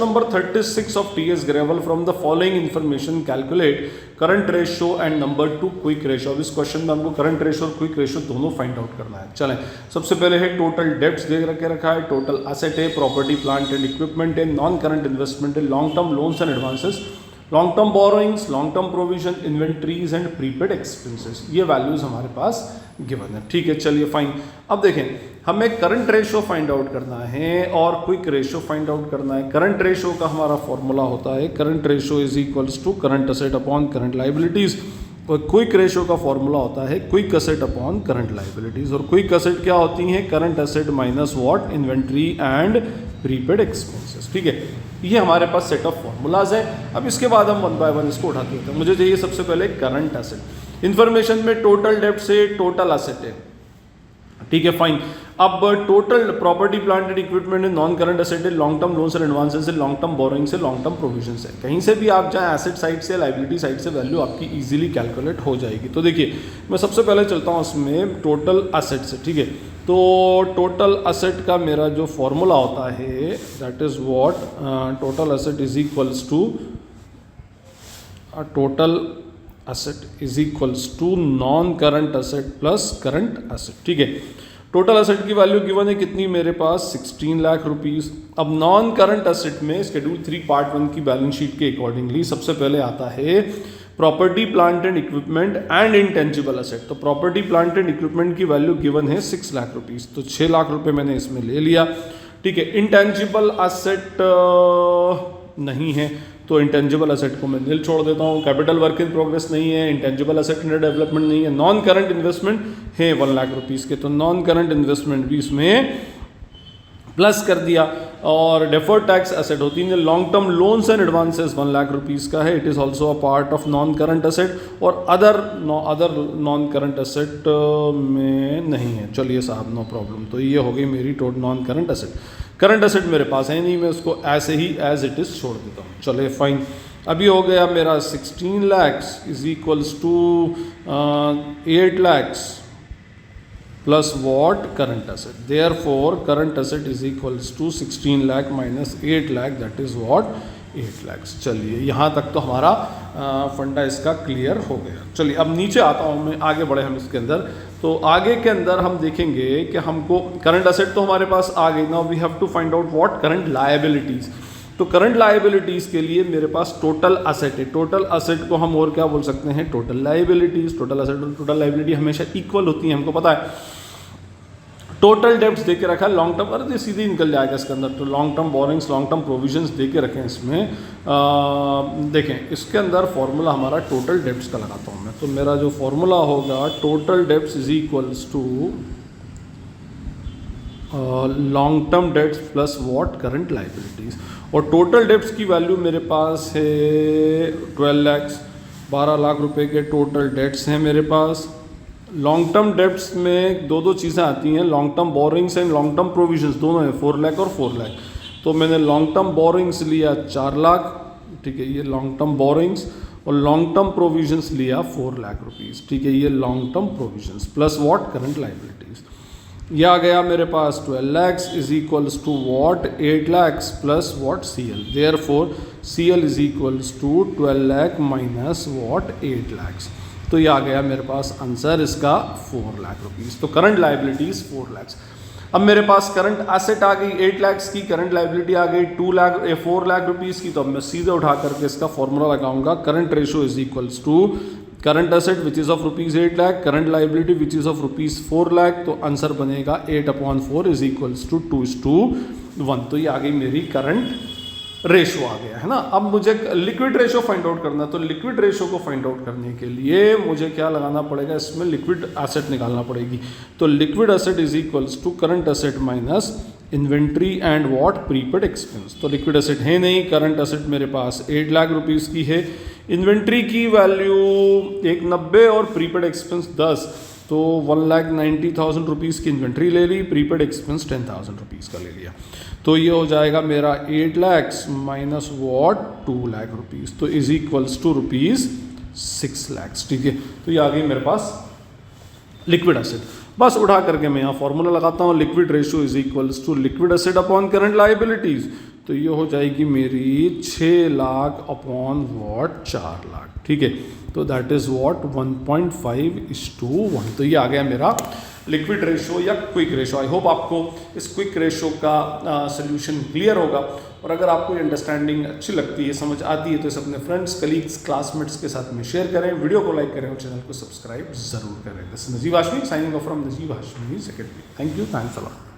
Number 36 of T S Grewal from the following information calculate current ratio and number 2 quick ratio. अब इस question में हमको current ratio और quick ratio दोनों find out करना है। चलें, सबसे पहले है टोटल डेब्ट्स दे रखा है, टोटल एसेट है, प्रॉपर्टी प्लांट एंड इक्विपमेंट है, नॉन करंट इन्वेस्टमेंट है, long term loans and advances, long term borrowings, long term provision, inventories and prepaid expenses. ये वैल्यूज हमारे पास गिवन है। ठीक है, चलिए फाइन। अब देखें, हमें करंट रेशो फाइंड आउट करना है और क्विक रेशो फाइंड आउट करना है। करंट रेशो का हमारा फॉर्मूला होता है current ratio is equals to current asset upon current liabilities, और क्विक रेशो का फॉर्मूला होता है quick asset upon current liabilities. और क्विक असेट क्या होती हैं? Current asset minus what? Inventory and prepaid expenses. ठीक है, ये हमारे पास सेट ऑफ फॉर्मूलाज है। अब इसके बाद हम वन बाय वन इसको उठाते हैं। मुझे चाहिए सबसे पहले करंट असेट। इन्फॉर्मेशन में टोटल डेब्ट से टोटल असेट है। ठीक है, फाइन। अब total property plant and equipment है, नॉन करंट असेट है, long term loans and advances है, लॉन्ग टर्म बोरोइंग से, लॉन्ग टर्म प्रोविजन है। कहीं से भी आप जाएं एसेट साइड से, लाइबिलिटी साइड से, वैल्यू आपकी इजीली कैलकुलेट हो जाएगी। तो देखिए, मैं सबसे पहले चलता हूं उसमें टोटल असेट से। ठीक है, तो टोटल असेट का मेरा जो फॉर्मूला होता है that is what? Total asset is equals to total asset is equals to non current asset plus current asset. ठीक है, टोटल असेट की वैल्यू गिवन है कितनी मेरे पास? 16 लाख रुपीस। अब नॉन करंट असेट में शेड्यूल 3 पार्ट 1 की बैलेंस शीट के अकॉर्डिंगली सबसे पहले आता है property plant and equipment and intangible asset. तो प्रॉपर्टी प्लांट एंड इक्विपमेंट की वैल्यू गिवन है 6 लाख रुपीस, तो 6 लाख रुपए मैंने इसमें ले लिया। ठीक है, इंटेंजिबल असेट नहीं है तो इंटेंजिबल असेट को मैं नील छोड़ देता हूँ। कैपिटल वर्क इन प्रोग्रेस नहीं है, इंटेंजिबल असेट अंडर डेवलपमेंट नहीं है, नॉन करंट इन्वेस्टमेंट है 1 लाख रुपीस के, तो नॉन करंट इन्वेस्टमेंट भी इसमें प्लस कर दिया। और डेफर्ड टैक्स असेट होती है long term loans and advances 1 lakh rupees का है, it is also a part of non current asset. और अदर नॉन करंट असेट में नहीं है। चलिए साहब, नो प्रॉब्लम। तो ये हो गई मेरी total non current asset. Current asset मेरे पास है नहीं, मैं उसको ऐसे ही एज इट इज़ छोड़ देता हूँ। चलिए फाइन। अभी हो गया मेरा 16 lakhs is equals to 8 lakhs plus what? Current asset. Therefore current asset is equals to 16 lakh minus 8 lakh, that is what? 8 lakhs. चलिए, यहाँ तक तो हमारा फंडा इसका क्लियर हो गया। चलिए, अब नीचे आता हूँ मैं, आगे बढ़े हम इसके अंदर। तो आगे के अंदर हम देखेंगे कि हमको करंट असेट तो हमारे पास आ गई। Now we have to find out what? Current liabilities. तो करंट लायबिलिटीज़ के लिए मेरे पास टोटल असेट है। टोटल असेट को हम और क्या बोल सकते हैं? Total liabilities. टोटल असेट और टोटल लायबिलिटी हमेशा इक्वल होती है, हमको पता है। टोटल डेब्ट्स दे के रखा है, लॉन्ग टर्म, अरे सीधे निकल जाएगा इसके अंदर। तो long term borings, long term provisions दे के रखें इसमें। देखें, इसके अंदर फॉर्मूला हमारा टोटल डेब्ट्स का लगाता हूँ मैं। तो मेरा जो फॉर्मूला होगा total debts is equals to long term debts plus what? Current liabilities. और टोटल डेब्ट्स की वैल्यू मेरे पास है 12 लैक्स, 12 लाख रुपए के टोटल डेब्ट्स हैं मेरे पास। लॉन्ग टर्म डेब्ट्स में दो चीज़ें आती हैं, long term borings and long term provisions, दोनों हैं, 4 लाख और 4 लाख। तो मैंने लॉन्ग टर्म बोरिंग्स लिया 4 लाख, ठीक है, ये लॉन्ग टर्म बोरिंग्स, और लॉन्ग टर्म प्रोविजंस लिया 4 लाख रुपीज़, ठीक है, ये long term provisions plus what? Current liabilities. यह आ गया मेरे पास 12 lakhs is equals to what? 8 lakhs plus what? CL। Therefore CL is equals to 12 lakh minus what? 8 lakhs. तो ये आ गया मेरे पास आंसर इसका 4 लाख रुपीज़। तो करंट लायबिलिटीज़ 4 लैक्स। अब मेरे पास करंट एसेट आ गई 8 लैक्स की, करंट लायबिलिटी आ गई 4 लाख रुपीज़ की। तो अब मैं सीधे उठा करके इसका फॉर्मूला लगाऊंगा, current ratio is equals to current asset which is of rupees 8 lakh, current liability which is of rupees 4 lakh. तो आंसर बनेगा 8/4 इज इक्वल्स टू 2:1। तो ये आ गई मेरी करंट रेशो आ गया है ना। अब मुझे लिक्विड रेशो फाइंड आउट करना है। तो लिक्विड रेशो को फाइंड आउट करने के लिए मुझे क्या लगाना पड़ेगा? इसमें लिक्विड एसेट निकालना पड़ेगी। तो liquid asset is equals to current asset minus inventory and what? Prepaid expense. तो लिक्विड एसेट है नहीं, करंट एसेट मेरे पास 8 लाख रुपीज़ की है, इन्वेंट्री की वैल्यू 190 और प्रीपेड एक्सपेंस 10, तो 1,90,000 रुपीज़ की इन्वेंट्री ले ली, प्रीपेड एक्सपेंस 10,000 रुपीज़ का ले लिया। तो ये हो जाएगा मेरा 8 lakhs minus what 2 lakh rupees, तो is equals to rupees 6 lakhs. ठीक है, तो ये आ गई मेरे पास लिक्विड एसेट। बस उठा करके मैं यहाँ फॉर्मूला लगाता हूँ, liquid ratio is equals to liquid asset upon current liabilities. तो ये हो जाएगी मेरी 6 लाख अपॉन वॉट 4 लाख, ठीक है। तो दैट इज़ वॉट 1.5:1। तो ये आ गया मेरा लिक्विड रेशो या क्विक रेशो। आई होप आपको इस क्विक रेशो का सोल्यूशन क्लियर होगा, और अगर आपको ये अंडरस्टैंडिंग अच्छी लगती है, समझ आती है, तो इसे अपने फ्रेंड्स, कलीग्स, क्लासमेट्स के साथ में शेयर करें, वीडियो को लाइक करें और चैनल को सब्सक्राइब जरूर करें। This is Najib Hashmi signing off from Najib Hashmi secretary. Thank you, thanks a lot.